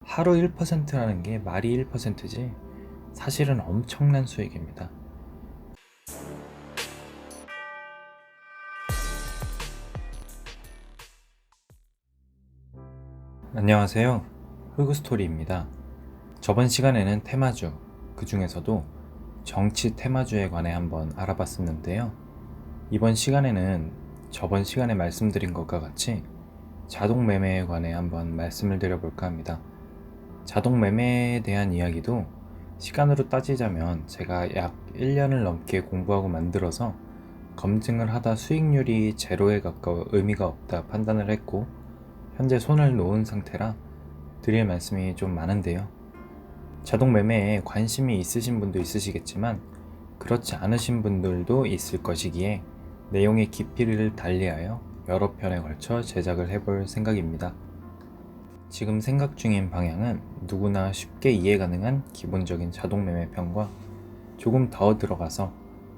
하루 1%라는 게 말이 1%지 사실은 엄청난 수익입니다. 안녕하세요. 흑우스토리입니다. 저번 시간에는 테마주, 그 중에서도 정치 테마주에 관해 한번 알아봤었는데요. 이번 시간에는 저번 시간에 말씀드린 것과 같이 자동 매매에 관해 한번 말씀을 드려볼까 합니다. 자동 매매에 대한 이야기도 시간으로 따지자면 제가 약 1년을 넘게 공부하고 만들어서 검증을 하다 수익률이 제로에 가까워 의미가 없다 판단을 했고, 현재 손을 놓은 상태라 드릴 말씀이 좀 많은데요. 자동 매매에 관심이 있으신 분도 있으시겠지만 그렇지 않으신 분들도 있을 것이기에 내용의 깊이를 달리하여 여러 편에 걸쳐 제작을 해볼 생각입니다. 지금 생각 중인 방향은 누구나 쉽게 이해 가능한 기본적인 자동 매매편과 조금 더 들어가서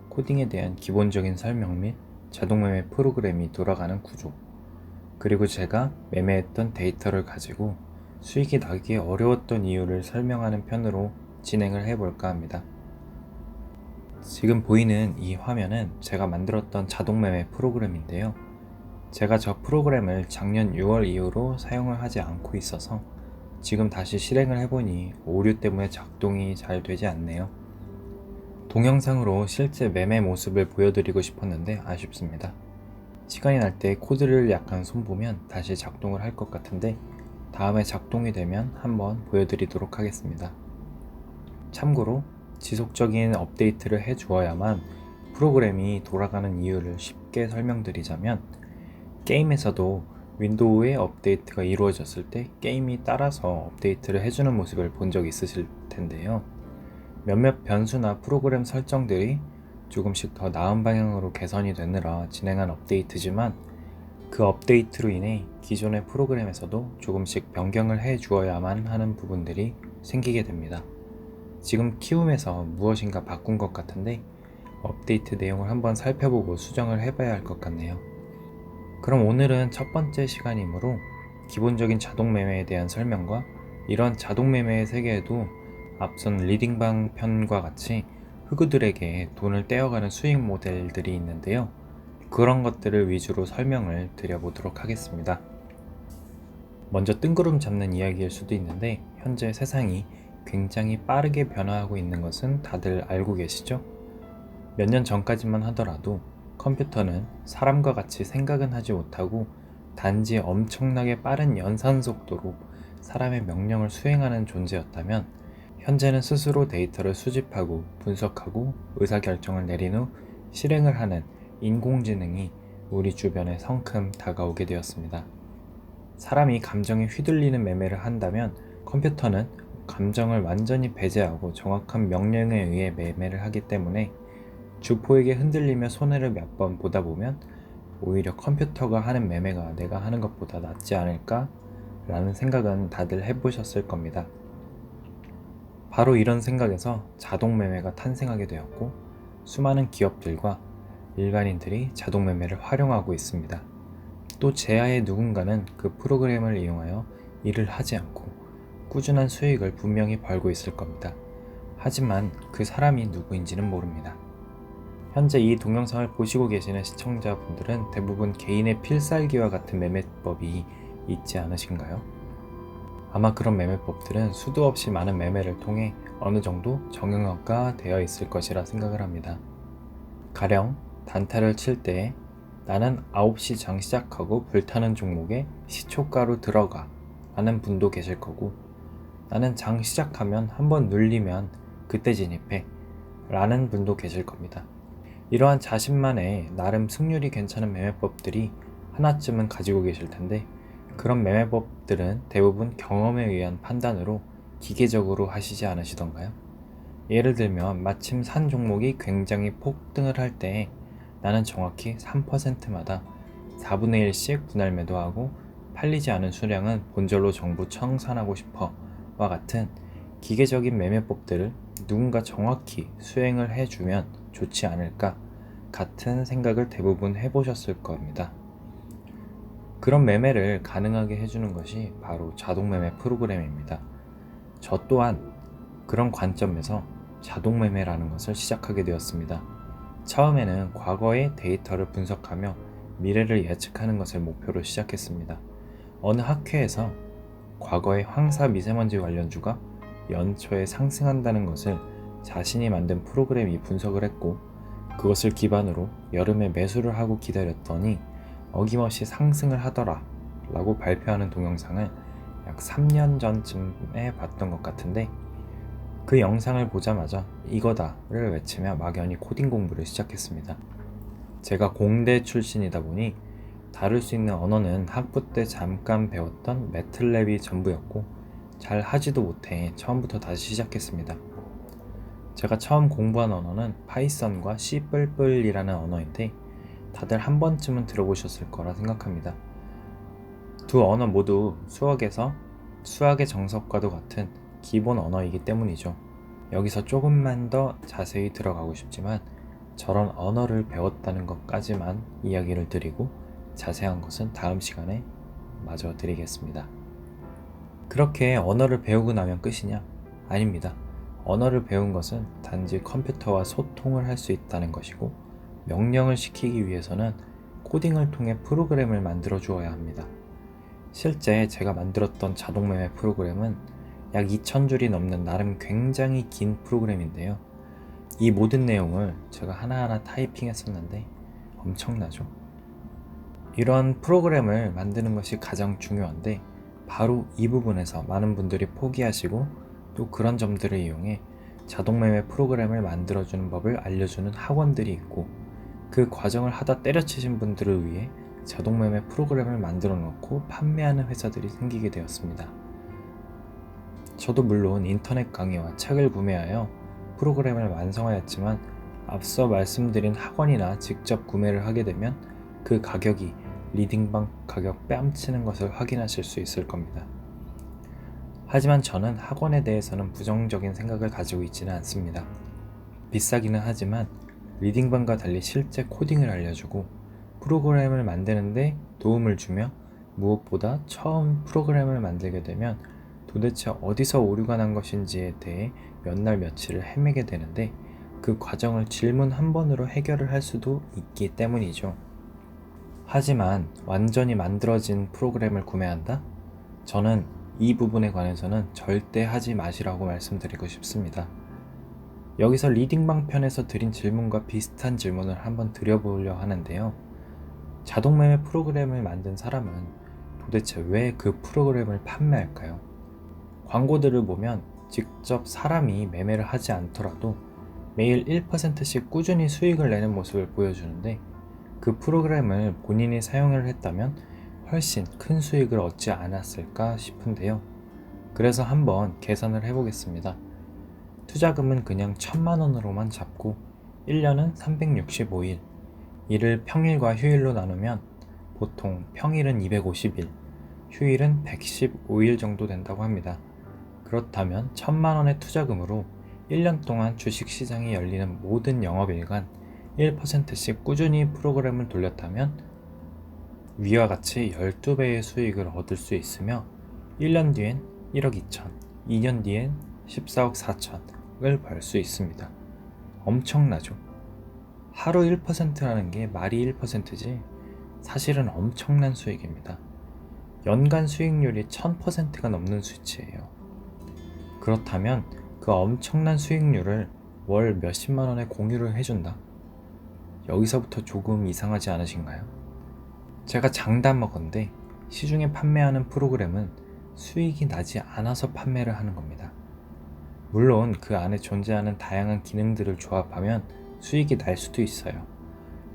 코딩에 대한 기본적인 설명 및 자동 매매 프로그램이 돌아가는 구조, 그리고 제가 매매했던 데이터를 가지고 수익이 나기 어려웠던 이유를 설명하는 편으로 진행을 해볼까 합니다. 지금 보이는 이 화면은 제가 만들었던 자동 매매 프로그램인데요. 제가 저 프로그램을 작년 6월 이후로 사용을 하지 않고 있어서 지금 다시 실행을 해보니 오류 때문에 작동이 잘 되지 않네요. 동영상으로 실제 매매 모습을 보여드리고 싶었는데 아쉽습니다. 시간이 날 때 코드를 약간 손보면 다시 작동을 할 것 같은데 다음에 작동이 되면 한번 보여드리도록 하겠습니다. 참고로 지속적인 업데이트를 해주어야만 프로그램이 돌아가는 이유를 쉽게 설명드리자면, 게임에서도 윈도우의 업데이트가 이루어졌을 때 게임이 따라서 업데이트를 해주는 모습을 본 적 있으실 텐데요. 몇몇 변수나 프로그램 설정들이 조금씩 더 나은 방향으로 개선이 되느라 진행한 업데이트지만, 그 업데이트로 인해 기존의 프로그램에서도 조금씩 변경을 해 주어야만 하는 부분들이 생기게 됩니다. 지금 키움에서 무엇인가 바꾼 것 같은데 업데이트 내용을 한번 살펴보고 수정을 해봐야 할 것 같네요. 그럼 오늘은 첫 번째 시간이므로 기본적인 자동 매매에 대한 설명과 이런 자동 매매의 세계에도 앞선 리딩방 편과 같이 흑우들에게 돈을 떼어가는 수익 모델들이 있는데요. 그런 것들을 위주로 설명을 드려보도록 하겠습니다. 먼저 뜬구름 잡는 이야기일 수도 있는데, 현재 세상이 굉장히 빠르게 변화하고 있는 것은 다들 알고 계시죠? 몇 년 전까지만 하더라도 컴퓨터는 사람과 같이 생각은 하지 못하고 단지 엄청나게 빠른 연산 속도로 사람의 명령을 수행하는 존재였다면, 현재는 스스로 데이터를 수집하고 분석하고 의사결정을 내린 후 실행을 하는 인공지능이 우리 주변에 성큼 다가오게 되었습니다. 사람이 감정에 휘둘리는 매매를 한다면 컴퓨터는 감정을 완전히 배제하고 정확한 명령에 의해 매매를 하기 때문에 주포에게 흔들리며 손해를 몇 번 보다 보면 오히려 컴퓨터가 하는 매매가 내가 하는 것보다 낫지 않을까? 라는 생각은 다들 해보셨을 겁니다. 바로 이런 생각에서 자동 매매가 탄생하게 되었고, 수많은 기업들과 일반인들이 자동 매매를 활용하고 있습니다. 또 제야의 누군가는 그 프로그램을 이용하여 일을 하지 않고 꾸준한 수익을 분명히 벌고 있을 겁니다. 하지만 그 사람이 누구인지는 모릅니다. 현재 이 동영상을 보시고 계시는 시청자분들은 대부분 개인의 필살기와 같은 매매법이 있지 않으신가요? 아마 그런 매매법들은 수도 없이 많은 매매를 통해 어느 정도 정형화가 되어 있을 것이라 생각을 합니다. 가령 단타를 칠 때 나는 9시 장 시작하고 불타는 종목에 시초가로 들어가 라는 분도 계실 거고, 나는 장 시작하면 한번 눌리면 그때 진입해 라는 분도 계실 겁니다. 이러한 자신만의 나름 승률이 괜찮은 매매법들이 하나쯤은 가지고 계실 텐데, 그런 매매법들은 대부분 경험에 의한 판단으로 기계적으로 하시지 않으시던가요? 예를 들면 마침 산 종목이 굉장히 폭등을 할 때 나는 정확히 3%마다 4분의 1씩 분할 매도하고 팔리지 않은 수량은 본절로 전부 청산하고 싶어 와 같은 기계적인 매매법들을 누군가 정확히 수행을 해주면 좋지 않을까 같은 생각을 대부분 해보셨을 겁니다. 그런 매매를 가능하게 해주는 것이 바로 자동 매매 프로그램입니다. 저 또한 그런 관점에서 자동매매라는 것을 시작하게 되었습니다. 처음에는 과거의 데이터를 분석하며 미래를 예측하는 것을 목표로 시작했습니다. 어느 학회에서 과거의 황사 미세먼지 관련주가 연초에 상승한다는 것을 자신이 만든 프로그램이 분석을 했고, 그것을 기반으로 여름에 매수를 하고 기다렸더니 어김없이 상승을 하더라 라고 발표하는 동영상을 약 3년 전쯤에 봤던 것 같은데, 그 영상을 보자마자 이거다를 외치며 막연히 코딩 공부를 시작했습니다. 제가 공대 출신이다 보니 다룰 수 있는 언어는 학부 때 잠깐 배웠던 매틀랩이 전부였고, 잘 하지도 못해 처음부터 다시 시작했습니다. 제가 처음 공부한 언어는 파이썬과 C++이라는 언어인데, 다들 한 번쯤은 들어보셨을 거라 생각합니다. 두 언어 모두 수학의 정석과도 같은 기본 언어이기 때문이죠. 여기서 조금만 더 자세히 들어가고 싶지만, 저런 언어를 배웠다는 것까지만 이야기를 드리고 자세한 것은 다음 시간에 마저 드리겠습니다. 그렇게 언어를 배우고 나면 끝이냐? 아닙니다. 언어를 배운 것은 단지 컴퓨터와 소통을 할 수 있다는 것이고, 명령을 시키기 위해서는 코딩을 통해 프로그램을 만들어 주어야 합니다. 실제 제가 만들었던 자동매매 프로그램은 약 2000줄이 넘는 나름 굉장히 긴 프로그램인데요. 이 모든 내용을 제가 하나하나 타이핑했었는데 엄청나죠. 이런 프로그램을 만드는 것이 가장 중요한데, 바로 이 부분에서 많은 분들이 포기하시고 또 그런 점들을 이용해 자동매매 프로그램을 만들어주는 법을 알려주는 학원들이 있고, 그 과정을 하다 때려치신 분들을 위해 자동매매 프로그램을 만들어 놓고 판매하는 회사들이 생기게 되었습니다. 저도 물론 인터넷 강의와 책을 구매하여 프로그램을 완성하였지만, 앞서 말씀드린 학원이나 직접 구매를 하게 되면 그 가격이 리딩방 가격 뺨치는 것을 확인하실 수 있을 겁니다. 하지만 저는 학원에 대해서는 부정적인 생각을 가지고 있지는 않습니다. 비싸기는 하지만 리딩방과 달리 실제 코딩을 알려주고 프로그램을 만드는데 도움을 주며, 무엇보다 처음 프로그램을 만들게 되면 도대체 어디서 오류가 난 것인지에 대해 몇 날 며칠을 헤매게 되는데, 그 과정을 질문 한 번으로 해결을 할 수도 있기 때문이죠. 하지만 완전히 만들어진 프로그램을 구매한다? 저는 이 부분에 관해서는 절대 하지 마시라고 말씀드리고 싶습니다. 여기서 리딩방 편에서 드린 질문과 비슷한 질문을 한번 드려보려 하는데요. 자동매매 프로그램을 만든 사람은 도대체 왜 그 프로그램을 판매할까요? 광고들을 보면 직접 사람이 매매를 하지 않더라도 매일 1%씩 꾸준히 수익을 내는 모습을 보여주는데, 그 프로그램을 본인이 사용을 했다면 훨씬 큰 수익을 얻지 않았을까 싶은데요. 그래서 한번 계산을 해보겠습니다. 투자금은 그냥 1000만원으로만 잡고 1년은 365일, 이를 평일과 휴일로 나누면 보통 평일은 250일, 휴일은 115일 정도 된다고 합니다. 그렇다면 1000만원의 투자금으로 1년 동안 주식시장이 열리는 모든 영업일간 1%씩 꾸준히 프로그램을 돌렸다면 위와 같이 12배의 수익을 얻을 수 있으며, 1년 뒤엔 1억 2천, 2년 뒤엔 14억 4천을 벌 수 있습니다. 엄청나죠? 하루 1%라는 게 말이 1%지 사실은 엄청난 수익입니다. 연간 수익률이 1000%가 넘는 수치예요. 그렇다면 그 엄청난 수익률을 월 몇십만 원에 공유를 해준다? 여기서부터 조금 이상하지 않으신가요? 제가 장담하건대 시중에 판매하는 프로그램은 수익이 나지 않아서 판매를 하는 겁니다. 물론 그 안에 존재하는 다양한 기능들을 조합하면 수익이 날 수도 있어요.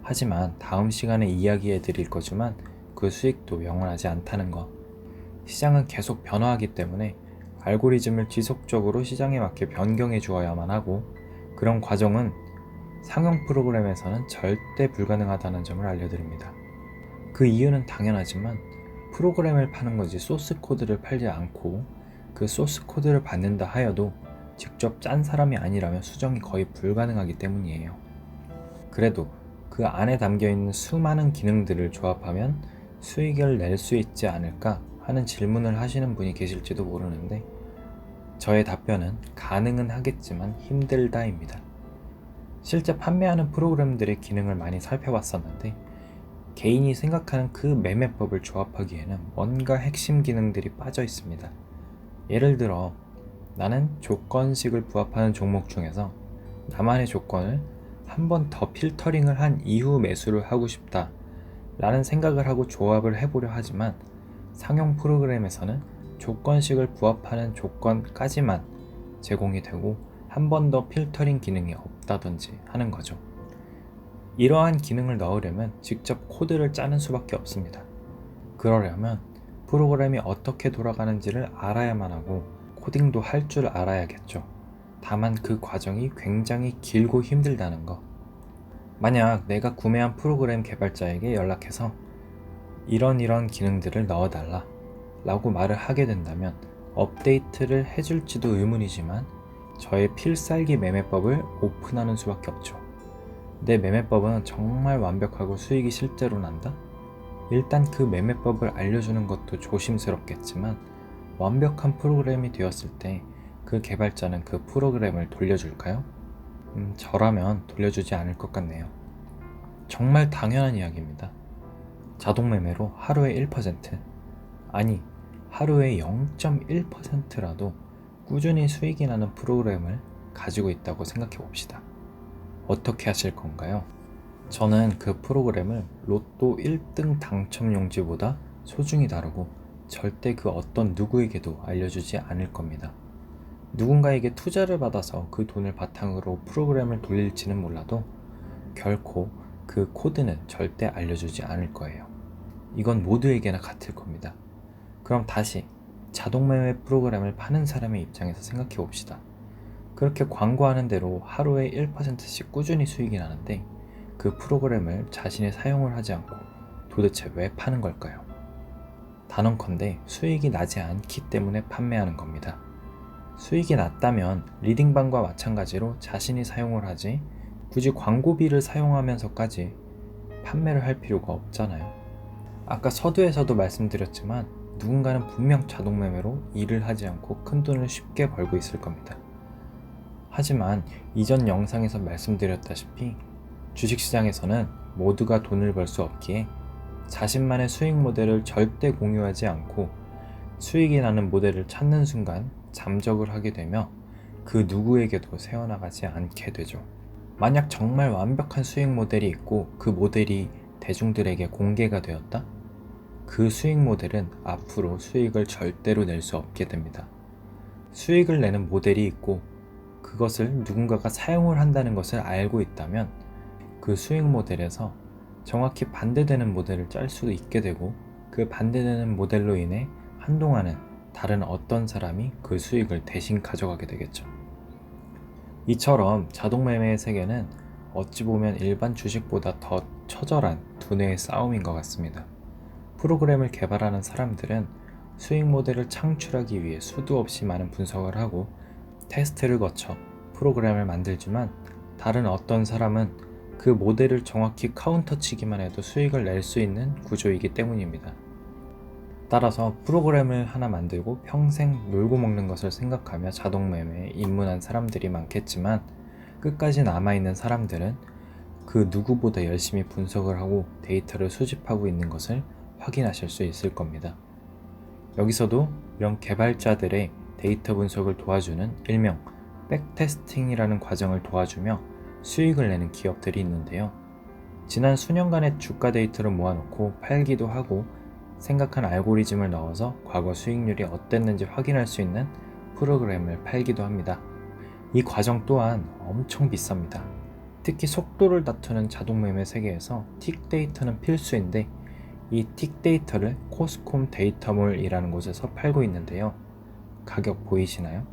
하지만 다음 시간에 이야기해 드릴 거지만 그 수익도 영원하지 않다는 거. 시장은 계속 변화하기 때문에 알고리즘을 지속적으로 시장에 맞게 변경해 주어야만 하고, 그런 과정은 상용 프로그램에서는 절대 불가능하다는 점을 알려드립니다. 그 이유는 당연하지만 프로그램을 파는 거지 소스 코드를 팔지 않고, 그 소스 코드를 받는다 하여도 직접 짠 사람이 아니라면 수정이 거의 불가능하기 때문이에요. 그래도 그 안에 담겨있는 수많은 기능들을 조합하면 수익을 낼 수 있지 않을까 하는 질문을 하시는 분이 계실지도 모르는데, 저의 답변은 가능은 하겠지만 힘들다입니다. 실제 판매하는 프로그램들의 기능을 많이 살펴봤었는데 개인이 생각하는 그 매매법을 조합하기에는 뭔가 핵심 기능들이 빠져 있습니다. 예를 들어 나는 조건식을 부합하는 종목 중에서 나만의 조건을 한 번 더 필터링을 한 이후 매수를 하고 싶다 라는 생각을 하고 조합을 해보려 하지만 상용 프로그램에서는 조건식을 부합하는 조건까지만 제공이 되고 한 번 더 필터링 기능이 없다든지 하는 거죠. 이러한 기능을 넣으려면 직접 코드를 짜는 수밖에 없습니다. 그러려면 프로그램이 어떻게 돌아가는지를 알아야만 하고 코딩도 할 줄 알아야겠죠. 다만 그 과정이 굉장히 길고 힘들다는 거. 만약 내가 구매한 프로그램 개발자에게 연락해서 이런 기능들을 넣어달라 라고 말을 하게 된다면 업데이트를 해줄지도 의문이지만 저의 필살기 매매법을 오픈하는 수밖에 없죠. 내 매매법은 정말 완벽하고 수익이 실제로 난다? 일단 그 매매법을 알려주는 것도 조심스럽겠지만 완벽한 프로그램이 되었을 때 그 개발자는 그 프로그램을 돌려줄까요? 저라면 돌려주지 않을 것 같네요. 정말 당연한 이야기입니다. 자동 매매로 하루에 1%, 아니 하루에 0.1%라도 꾸준히 수익이 나는 프로그램을 가지고 있다고 생각해 봅시다. 어떻게 하실 건가요? 저는 그 프로그램을 로또 1등 당첨 용지보다 소중히 다루고 절대 그 어떤 누구에게도 알려주지 않을 겁니다. 누군가에게 투자를 받아서 그 돈을 바탕으로 프로그램을 돌릴지는 몰라도 결코 그 코드는 절대 알려주지 않을 거예요. 이건 모두에게나 같을 겁니다. 그럼 다시 자동매매 프로그램을 파는 사람의 입장에서 생각해 봅시다. 그렇게 광고하는 대로 하루에 1%씩 꾸준히 수익이 나는데 그 프로그램을 자신이 사용을 하지 않고 도대체 왜 파는 걸까요? 단언컨대 수익이 나지 않기 때문에 판매하는 겁니다. 수익이 났다면 리딩방과 마찬가지로 자신이 사용을 하지 굳이 광고비를 사용하면서까지 판매를 할 필요가 없잖아요. 아까 서두에서도 말씀드렸지만 누군가는 분명 자동매매로 일을 하지 않고 큰 돈을 쉽게 벌고 있을 겁니다. 하지만 이전 영상에서 말씀드렸다시피 주식시장에서는 모두가 돈을 벌 수 없기에 자신만의 수익 모델을 절대 공유하지 않고 수익이 나는 모델을 찾는 순간 잠적을 하게 되며 그 누구에게도 새어나가지 않게 되죠. 만약 정말 완벽한 수익 모델이 있고 그 모델이 대중들에게 공개가 되었다? 그 수익 모델은 앞으로 수익을 절대로 낼 수 없게 됩니다. 수익을 내는 모델이 있고 그것을 누군가가 사용을 한다는 것을 알고 있다면 그 수익 모델에서 정확히 반대되는 모델을 짤 수도 있게 되고 그 반대되는 모델로 인해 한동안은 다른 어떤 사람이 그 수익을 대신 가져가게 되겠죠. 이처럼 자동매매의 세계는 어찌 보면 일반 주식보다 더 처절한 두뇌의 싸움인 것 같습니다. 프로그램을 개발하는 사람들은 수익 모델을 창출하기 위해 수도 없이 많은 분석을 하고 테스트를 거쳐 프로그램을 만들지만 다른 어떤 사람은 그 모델을 정확히 카운터 치기만 해도 수익을 낼 수 있는 구조이기 때문입니다. 따라서 프로그램을 하나 만들고 평생 놀고 먹는 것을 생각하며 자동매매에 입문한 사람들이 많겠지만 끝까지 남아있는 사람들은 그 누구보다 열심히 분석을 하고 데이터를 수집하고 있는 것을 확인하실 수 있을 겁니다. 여기서도 이런 개발자들의 데이터 분석을 도와주는 일명 백테스팅이라는 과정을 도와주며 수익을 내는 기업들이 있는데요. 지난 수년간의 주가 데이터를 모아놓고 팔기도 하고 생각한 알고리즘을 넣어서 과거 수익률이 어땠는지 확인할 수 있는 프로그램을 팔기도 합니다. 이 과정 또한 엄청 비쌉니다. 특히 속도를 다투는 자동매매 세계에서 틱 데이터는 필수인데 이 틱 데이터를 코스콤 데이터몰이라는 곳에서 팔고 있는데요. 가격 보이시나요?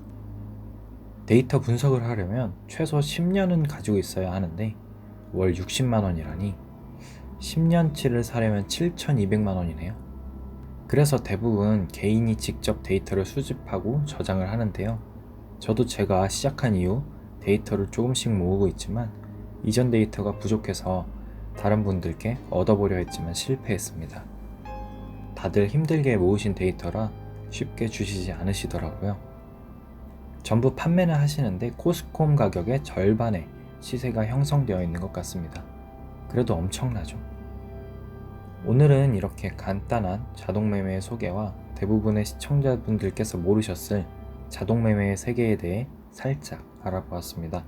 데이터 분석을 하려면 최소 10년은 가지고 있어야 하는데 월 60만 원이라니 10년치를 사려면 7,200만 원이네요. 그래서 대부분 개인이 직접 데이터를 수집하고 저장을 하는데요. 저도 제가 시작한 이후 데이터를 조금씩 모으고 있지만 이전 데이터가 부족해서 다른 분들께 얻어보려 했지만 실패했습니다. 다들 힘들게 모으신 데이터라 쉽게 주시지 않으시더라고요. 전부 판매는 하시는데 코스콤 가격의 절반의 시세가 형성되어 있는 것 같습니다. 그래도 엄청나죠. 오늘은 이렇게 간단한 자동매매의 소개와 대부분의 시청자분들께서 모르셨을 자동매매의 세계에 대해 살짝 알아보았습니다.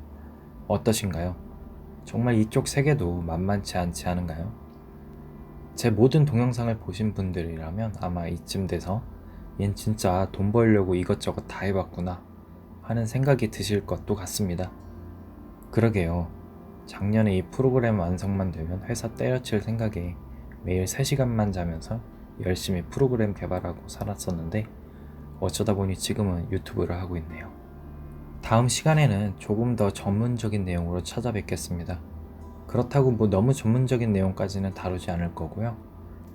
어떠신가요? 정말 이쪽 세계도 만만치 않지 않은가요? 제 모든 동영상을 보신 분들이라면 아마 이쯤 돼서 얜 진짜 돈 벌려고 이것저것 다 해봤구나 하는 생각이 드실 것도 같습니다. 그러게요. 작년에 이 프로그램 완성만 되면 회사 때려칠 생각에 매일 3시간만 자면서 열심히 프로그램 개발하고 살았었는데 어쩌다 보니 지금은 유튜브를 하고 있네요. 다음 시간에는 조금 더 전문적인 내용으로 찾아뵙겠습니다. 그렇다고 뭐 너무 전문적인 내용까지는 다루지 않을 거고요.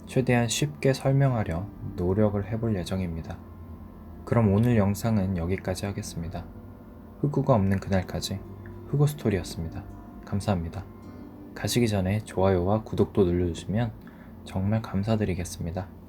최대한 쉽게 설명하려 노력을 해볼 예정입니다. 그럼 오늘 영상은 여기까지 하겠습니다. 흑구가 없는 그날까지 흑구스토리였습니다. 감사합니다. 가시기 전에 좋아요와 구독도 눌러주시면 정말 감사드리겠습니다.